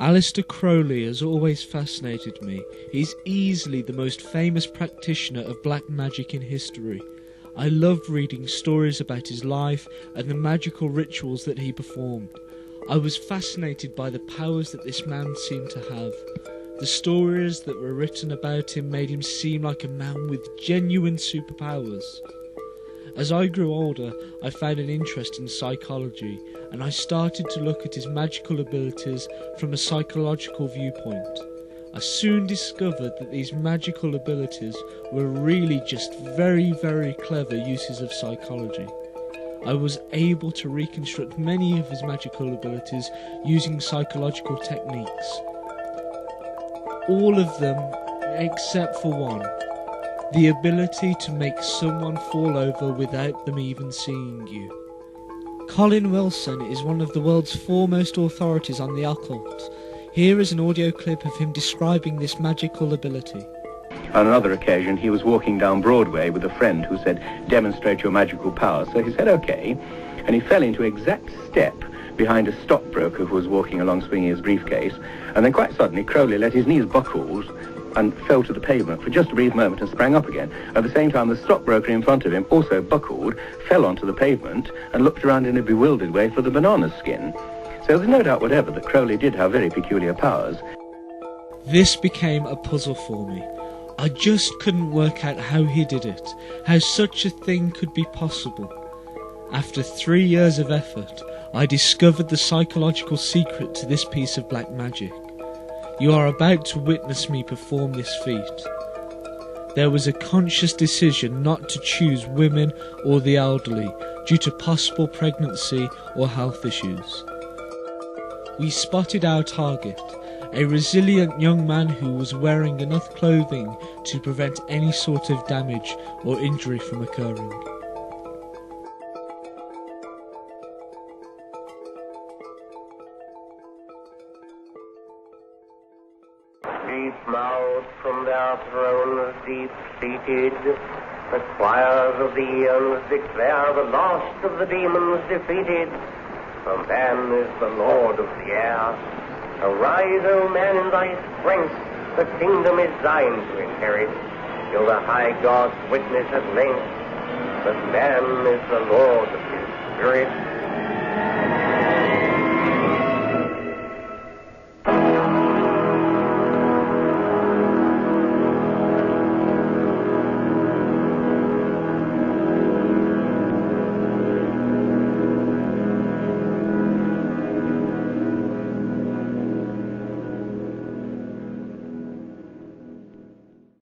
Aleister Crowley has always fascinated me. He's easily the most famous practitioner of black magic in history. I loved reading stories about his life and the magical rituals that he performed. I was fascinated by the powers that this man seemed to have. The stories that were written about him made him seem like a man with genuine superpowers. As I grew older, I found an interest in psychology, and I started to look at his magical abilities from a psychological viewpoint. I soon discovered that these magical abilities were really just very, very clever uses of psychology. I was able to reconstruct many of his magical abilities using psychological techniques. All of them except for one. The ability to make someone fall over without them even seeing you. Colin Wilson is one of the world's foremost authorities on the occult. Here is an audio clip of him describing this magical ability. On another occasion, he was walking down Broadway with a friend who said, "Demonstrate your magical powers." So he said, "Okay," and he fell into exact step behind a stockbroker who was walking along swinging his briefcase, and then quite suddenly Crowley let his knees buckle and fell to the pavement for just a brief moment and sprang up again. At the same time, the stockbroker in front of him also buckled, fell onto the pavement, and looked around in a bewildered way for the banana skin. So there's no doubt whatever that Crowley did have very peculiar powers. This became a puzzle for me. I just couldn't work out how he did it, how such a thing could be possible. After 3 years of effort, I discovered the psychological secret to this piece of black magic. You are about to witness me perform this feat. There was a conscious decision not to choose women or the elderly due to possible pregnancy or health issues. We spotted our target, a resilient young man who was wearing enough clothing to prevent any sort of damage or injury from occurring. Deep-mouthed from their thrones deep-seated, the choirs of the eons declare the last of the demons defeated. For man is the lord of the air. Arise, O man, in thy strength, the kingdom is thine to inherit, till the high gods witness at length that man is the lord of his spirit.